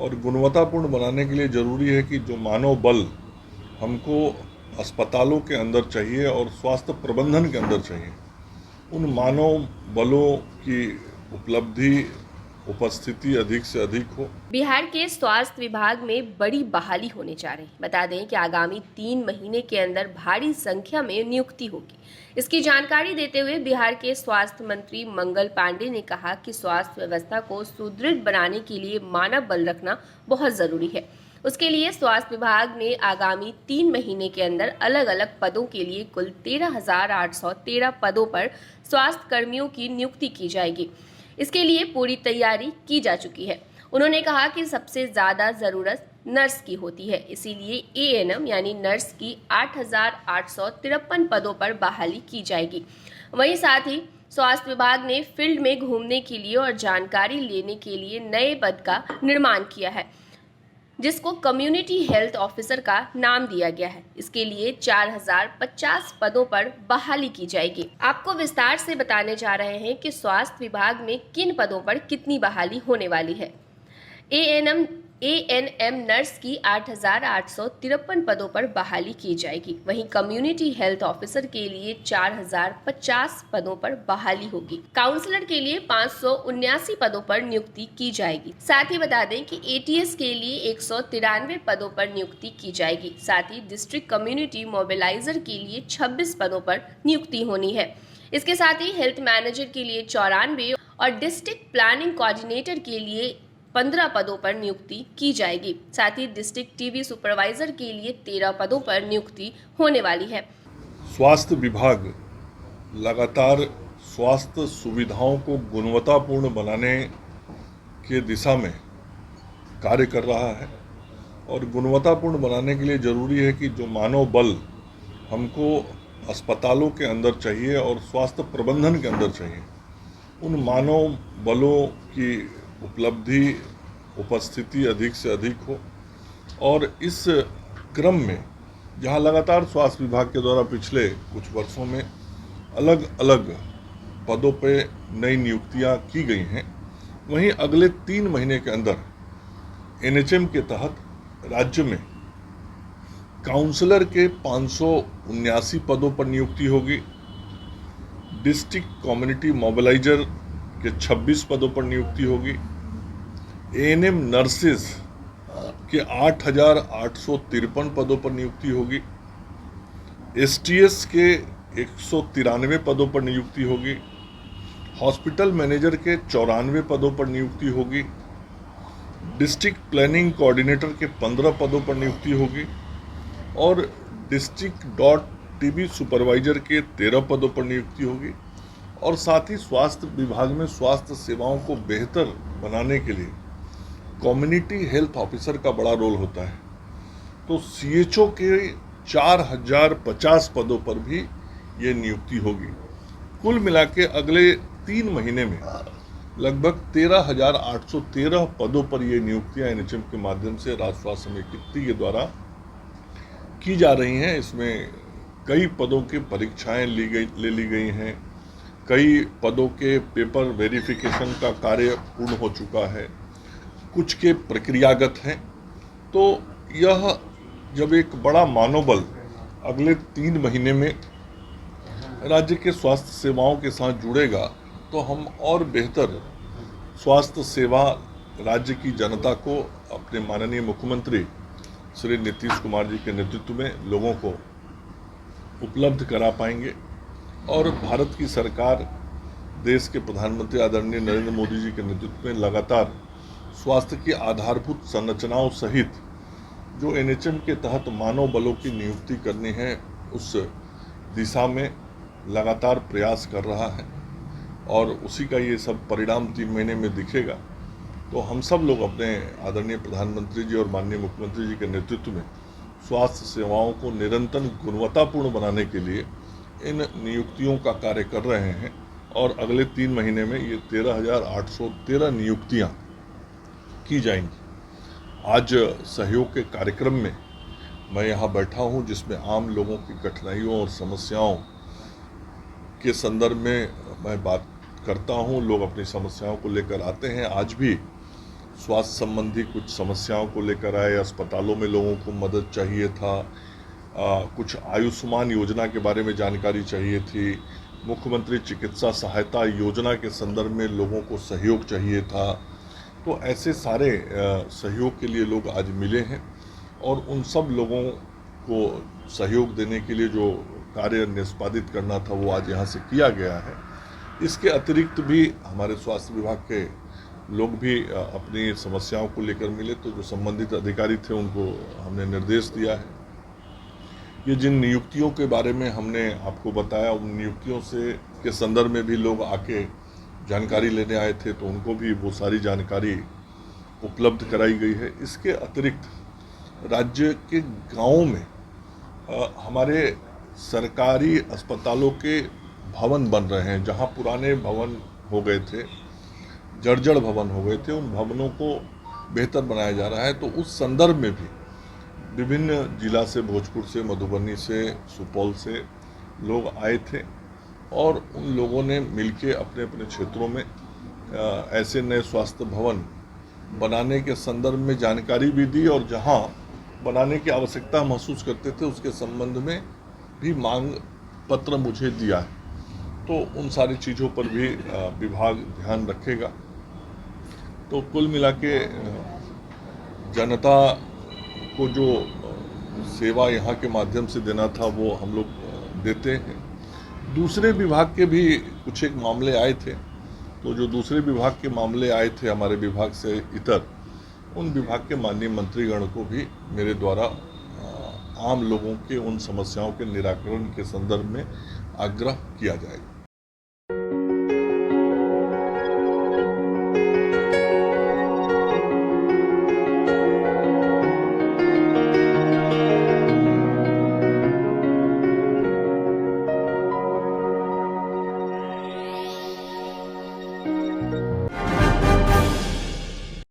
और गुणवत्तापूर्ण बनाने के लिए ज़रूरी है कि जो मानव बल हमको अस्पतालों के अंदर चाहिए और स्वास्थ्य प्रबंधन के अंदर चाहिए, उन मानव बलों की उपलब्धि उपस्थिति अधिक से अधिक हो। बिहार के स्वास्थ्य विभाग में बड़ी बहाली होने जा रही है। बता दें कि आगामी 3 महीने के अंदर भारी संख्या में नियुक्ति होगी। इसकी जानकारी देते हुए बिहार के स्वास्थ्य मंत्री मंगल पांडे ने कहा कि स्वास्थ्य व्यवस्था को सुदृढ़ बनाने के लिए मानव बल रखना बहुत जरूरी है। उसके लिए स्वास्थ्य विभाग ने आगामी 3 महीने के अंदर अलग अलग पदों के लिए कुल 13,813 पदों पर स्वास्थ्य कर्मियों की नियुक्ति की जाएगी। इसके लिए पूरी तैयारी की जा चुकी है। उन्होंने कहा कि सबसे ज्यादा जरूरत नर्स की होती है, इसीलिए एएनएम यानी नर्स की 8,853 पदों पर बहाली की जाएगी। वहीं साथ ही स्वास्थ्य विभाग ने फील्ड में घूमने के लिए और जानकारी लेने के लिए नए पद का निर्माण किया है, जिसको कम्युनिटी हेल्थ ऑफिसर का नाम दिया गया है। इसके लिए 4,050 पदों पर बहाली की जाएगी। आपको विस्तार से बताने जा रहे हैं कि स्वास्थ्य विभाग में किन पदों पर कितनी बहाली होने वाली है। एएनएम नर्स की 8,853 पदों पर बहाली की जाएगी। वहीं कम्युनिटी हेल्थ ऑफिसर के लिए 4,050 पदों पर बहाली होगी। काउंसलर के लिए 579 पदों पर नियुक्ति की जाएगी। साथ ही बता दें कि एटीएस के लिए 193 पदों पर नियुक्ति की जाएगी। साथ ही डिस्ट्रिक्ट कम्युनिटी मोबिलाइजर के लिए 26 पदों पर नियुक्ति होनी है। इसके साथ ही हेल्थ मैनेजर के लिए 94 और डिस्ट्रिक्ट प्लानिंग कोऑर्डिनेटर के लिए 15 पदों पर नियुक्ति की जाएगी। साथ ही डिस्ट्रिक्ट टीबी सुपरवाइजर के लिए 13 पदों पर नियुक्ति होने वाली है। स्वास्थ्य विभाग लगातार स्वास्थ्य सुविधाओं को गुणवत्तापूर्ण बनाने के दिशा में कार्य कर रहा है और गुणवत्तापूर्ण बनाने के लिए ज़रूरी है कि जो मानव बल हमको अस्पतालों के अंदर चाहिए और स्वास्थ्य प्रबंधन के अंदर चाहिए, उन मानव बलों की उपलब्धि उपस्थिति अधिक से अधिक हो। और इस क्रम में जहां लगातार स्वास्थ्य विभाग के द्वारा पिछले कुछ वर्षों में अलग अलग पदों पे नई नियुक्तियां की गई हैं, वहीं अगले 3 महीने के अंदर एनएचएम के तहत राज्य में काउंसलर के 579 पदों पर नियुक्ति होगी। डिस्ट्रिक्ट कम्युनिटी मोबिलाइजर के 26 पदों पर नियुक्ति होगी। एएनएम नर्सेज के 8,853 पदों पर नियुक्ति होगी। एसटीएस के 193 पदों पर नियुक्ति होगी। हॉस्पिटल मैनेजर के 94 पदों पर नियुक्ति होगी। डिस्ट्रिक्ट प्लानिंग कोऑर्डिनेटर के 15 पदों पर नियुक्ति होगी और डिस्ट्रिक्ट टीबी सुपरवाइजर के 13 पदों पर नियुक्ति होगी। और साथ ही स्वास्थ्य विभाग में स्वास्थ्य सेवाओं को बेहतर बनाने के लिए कम्युनिटी हेल्थ ऑफिसर का बड़ा रोल होता है, तो सीएचओ के 4,050 पदों पर भी ये नियुक्ति होगी। कुल मिला के अगले 3 महीने में लगभग 13,813 पदों पर ये नियुक्तियां एनएचएम के माध्यम से राज्य स्वास्थ्य समिति के द्वारा की जा रही हैं। इसमें कई पदों की परीक्षाएं ले ली गई हैं। कई पदों के पेपर वेरिफिकेशन का कार्य पूर्ण हो चुका है, कुछ के प्रक्रियागत हैं। तो यह जब एक बड़ा मानवबल अगले 3 महीने में राज्य के स्वास्थ्य सेवाओं के साथ जुड़ेगा, तो हम और बेहतर स्वास्थ्य सेवा राज्य की जनता को अपने माननीय मुख्यमंत्री श्री नीतीश कुमार जी के नेतृत्व में लोगों को उपलब्ध करा पाएंगे। और भारत की सरकार, देश के प्रधानमंत्री आदरणीय नरेंद्र मोदी जी के नेतृत्व में लगातार स्वास्थ्य की आधारभूत संरचनाओं सहित जो एनएचएम के तहत मानव बलों की नियुक्ति करनी है, उस दिशा में लगातार प्रयास कर रहा है और उसी का ये सब परिणाम 3 महीने में दिखेगा। तो हम सब लोग अपने आदरणीय प्रधानमंत्री जी और माननीय मुख्यमंत्री जी के नेतृत्व में स्वास्थ्य सेवाओं को निरंतर गुणवत्तापूर्ण बनाने के लिए इन नियुक्तियों का कार्य कर रहे हैं और अगले 3 महीने में ये 13,813 नियुक्तियां की जाएंगी। आज सहयोग के कार्यक्रम में मैं यहाँ बैठा हूँ, जिसमें आम लोगों की कठिनाइयों और समस्याओं के संदर्भ में मैं बात करता हूँ। लोग अपनी समस्याओं को लेकर आते हैं। आज भी स्वास्थ्य संबंधी कुछ समस्याओं को लेकर आए, अस्पतालों में लोगों को मदद चाहिए था, कुछ आयुष्मान योजना के बारे में जानकारी चाहिए थी, मुख्यमंत्री चिकित्सा सहायता योजना के संदर्भ में लोगों को सहयोग चाहिए था। तो ऐसे सारे सहयोग के लिए लोग आज मिले हैं और उन सब लोगों को सहयोग देने के लिए जो कार्य निष्पादित करना था वो आज यहाँ से किया गया है। इसके अतिरिक्त भी हमारे स्वास्थ्य विभाग के लोग भी अपनी समस्याओं को लेकर मिले, तो जो संबंधित अधिकारी थे उनको हमने निर्देश दिया है। ये जिन नियुक्तियों के बारे में हमने आपको बताया, उन नियुक्तियों से के संदर्भ में भी लोग आके जानकारी लेने आए थे, तो उनको भी वो सारी जानकारी उपलब्ध कराई गई है। इसके अतिरिक्त राज्य के गांवों में हमारे सरकारी अस्पतालों के भवन बन रहे हैं। जहां पुराने भवन हो गए थे, जर्जर भवन हो गए थे, उन भवनों को बेहतर बनाया जा रहा है। तो उस संदर्भ में भी विभिन्न जिला से, भोजपुर से, मधुबनी से, सुपौल से लोग आए थे और उन लोगों ने मिलके अपने अपने क्षेत्रों में ऐसे नए स्वास्थ्य भवन बनाने के संदर्भ में जानकारी भी दी और जहां बनाने की आवश्यकता महसूस करते थे उसके संबंध में भी मांग पत्र मुझे दिया है। तो उन सारी चीज़ों पर भी विभाग ध्यान रखेगा। तो कुल मिला के जनता को जो सेवा यहाँ के माध्यम से देना था वो हम लोग देते हैं। दूसरे विभाग के भी कुछ एक मामले आए थे, तो जो दूसरे विभाग के मामले आए थे हमारे विभाग से इतर, उन विभाग के माननीय मंत्रीगण को भी मेरे द्वारा आम लोगों के उन समस्याओं के निराकरण के संदर्भ में आग्रह किया जाएगा।